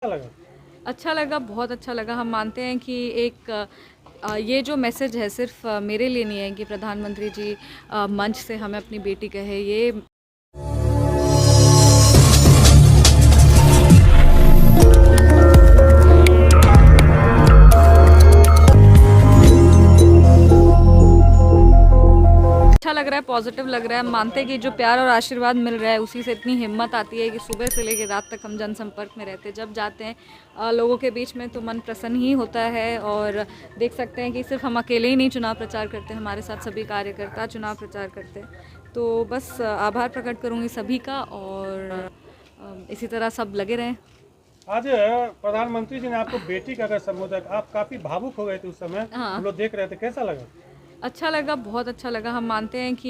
लगा? अच्छा लगा, बहुत अच्छा लगा। हम मानते हैं कि ये जो मैसेज है सिर्फ मेरे लिए नहीं है कि प्रधानमंत्री जी मंच से हमें अपनी बेटी कहे। ये अच्छा लग रहा है, पॉजिटिव लग रहा है। हम मानते हैं कि जो प्यार और आशीर्वाद मिल रहा है उसी से इतनी हिम्मत आती है कि सुबह से लेकर रात तक हम जनसंपर्क में रहते हैं। जब जाते हैं लोगों के बीच में तो मन प्रसन्न ही होता है। और देख सकते हैं कि सिर्फ हम अकेले ही नहीं चुनाव प्रचार करते, हमारे साथ सभी कार्यकर्ता चुनाव प्रचार करते हैं। तो बस आभार प्रकट करूँगी सभी का, और इसी तरह सब लगे रहें। आज प्रधानमंत्री जी ने आपको बेटी का अगर संबोधन, आप काफी भावुक हो गए थे उस समय। हाँ। हम लोग देख रहे थे, कैसा लगा? अच्छा लगा, बहुत अच्छा लगा। हम मानते हैं कि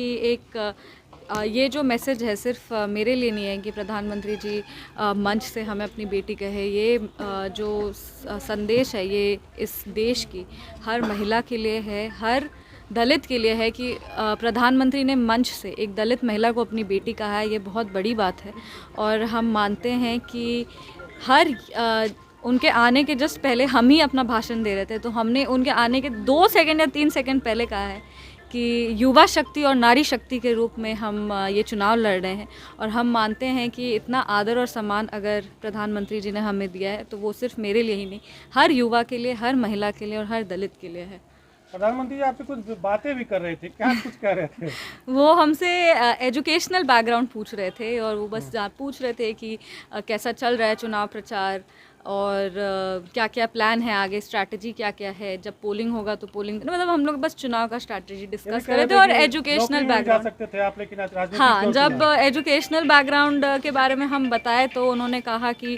ये जो मैसेज है सिर्फ मेरे लिए नहीं है कि प्रधानमंत्री जी मंच से हमें अपनी बेटी कहे। ये जो संदेश है ये इस देश की हर महिला के लिए है, हर दलित के लिए है कि प्रधानमंत्री ने मंच से एक दलित महिला को अपनी बेटी कहा है। ये बहुत बड़ी बात है। और हम मानते हैं कि उनके आने के जस्ट पहले हम ही अपना भाषण दे रहे थे, तो हमने उनके आने के 2 सेकंड या 3 सेकंड पहले कहा है कि युवा शक्ति और नारी शक्ति के रूप में हम ये चुनाव लड़ रहे हैं। और हम मानते हैं कि इतना आदर और सम्मान अगर प्रधानमंत्री जी ने हमें दिया है तो वो सिर्फ मेरे लिए ही नहीं, हर युवा के लिए, हर महिला के लिए और हर दलित के लिए है। प्रधानमंत्री जी आपसे कुछ बातें भी कर रहे थे, क्या कुछ कह रहे थे? वो हमसे एजुकेशनल बैकग्राउंड पूछ रहे थे, और वो बस पूछ रहे थे कि कैसा चल रहा है चुनाव प्रचार, और क्या क्या प्लान है आगे, स्ट्रैटेजी क्या क्या है, जब पोलिंग होगा तो पोलिंग, मतलब हम लोग बस चुनाव का स्ट्रैटेजी डिस्कस कर रहे थे। और एजुकेशनल बैकग्राउंड सकते थे आप, लेकिन आज राजनीति हाँ, जब एजुकेशनल बैकग्राउंड के बारे में हम बताए तो उन्होंने कहा कि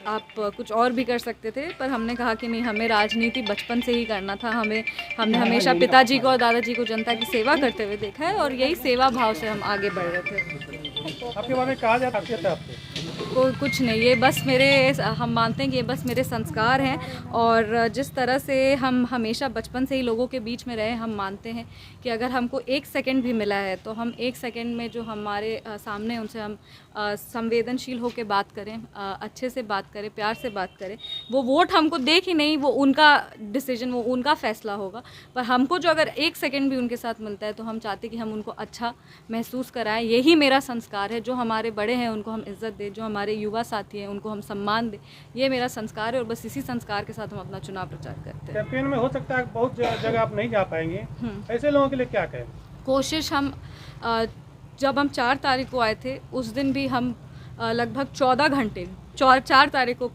आप कुछ और भी कर सकते थे, पर हमने कहा कि नहीं, हमें राजनीति बचपन से ही करना था। हमने हमेशा पिताजी को और दादाजी को जनता की सेवा करते हुए देखा है, और यही सेवा भाव से हम आगे बढ़ रहे थे। आपके बारे में कहा जाता है आपको? कुछ नहीं, ये बस हम मानते हैं कि ये बस मेरे संस्कार हैं। और जिस तरह से हम हमेशा बचपन से ही लोगों के बीच में रहे, हम मानते हैं कि अगर हमको 1 सेकंड भी मिला है तो हम 1 सेकंड में जो हमारे सामने उनसे हम संवेदनशील होकर बात करें, अच्छे से बात करें, प्यार से बात करें। वो वोट हमको देख ही नहीं, वो उनका डिसीजन, वो उनका फैसला होगा। पर हमको जो अगर 1 सेकंड भी उनके साथ मिलता है तो हम चाहते कि हम उनको अच्छा महसूस कराएं। यही मेरा संस्कार है। जो हमारे बड़े हैं उनको हम इज़्ज़त दें, जो हमारे युवा साथी हैं उनको हम सम्मान दें। ये मेरा संस्कार है, और बस इसी संस्कार के साथ हम अपना चुनाव प्रचार करते हैं। कैंपेन में हो सकता है बहुत जगह आप नहीं जा पाएंगे, ऐसे लोगों के लिए क्या कहें? कोशिश हम जब हम 4 तारीख को आए थे उस दिन भी हम लगभग 14 घंटे 4 तारीख को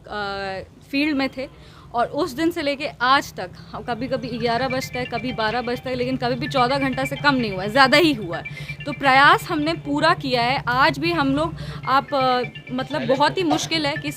फील्ड में थे, और उस दिन से लेके आज तक हम कभी कभी 11 बजता है, कभी 12 बजता है, लेकिन कभी भी 14 घंटा से कम नहीं हुआ है, ज़्यादा ही हुआ है। तो प्रयास हमने पूरा किया है। आज भी हम लोग मतलब बहुत ही मुश्किल है कि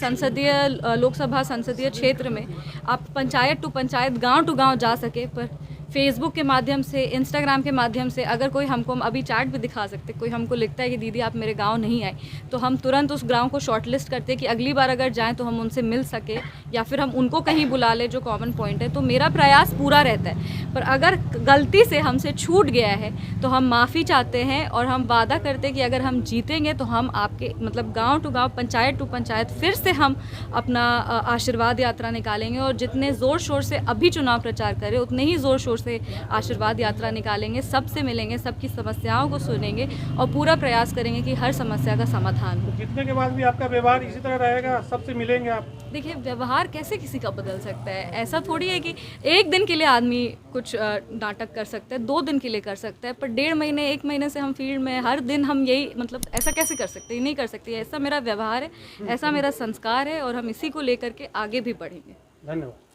लोकसभा संसदीय क्षेत्र में आप पंचायत टू पंचायत, गांव टू गांव जा सके, पर फेसबुक के माध्यम से, इंस्टाग्राम के माध्यम से अगर कोई हमको, हम अभी चैट भी दिखा सकते, कोई हमको लिखता है कि दीदी आप मेरे गांव नहीं आए, तो हम तुरंत उस गांव को शॉर्टलिस्ट करते हैं कि अगली बार अगर जाएं तो हम उनसे मिल सके, या फिर हम उनको कहीं बुला ले जो कॉमन पॉइंट है। तो मेरा प्रयास पूरा रहता है, पर अगर गलती से हमसे छूट गया है तो हम माफ़ी चाहते हैं, और हम वादा करते हैं कि अगर हम जीतेंगे तो हम आपके मतलब गाँव टू गाँव, पंचायत टू पंचायत फिर से हम अपना आशीर्वाद यात्रा निकालेंगे। और जितने ज़ोर शोर से अभी चुनाव प्रचार करें उतने ही ज़ोर शोर से आशीर्वाद यात्रा निकालेंगे, सबसे मिलेंगे, सबकी समस्याओं को सुनेंगे, और पूरा प्रयास करेंगे कि हर समस्या का समाधान हो। जीतने के बाद भी आपका व्यवहार इसी तरह रहेगा, सबसे मिलेंगे आप? देखिए, व्यवहार कैसे किसी का बदल सकता है? ऐसा थोड़ी है कि 1 दिन के लिए आदमी कुछ नाटक कर सकता है, 2 दिन के लिए कर सकता है, पर 1.5 महीने, 1 महीने से हम फील्ड में हर दिन हम यही, मतलब ऐसा कैसे कर सकते हैं? नहीं कर सकते। ऐसा मेरा व्यवहार है, ऐसा मेरा संस्कार है, और हम इसी को लेकर के आगे भी बढ़ेंगे। धन्यवाद।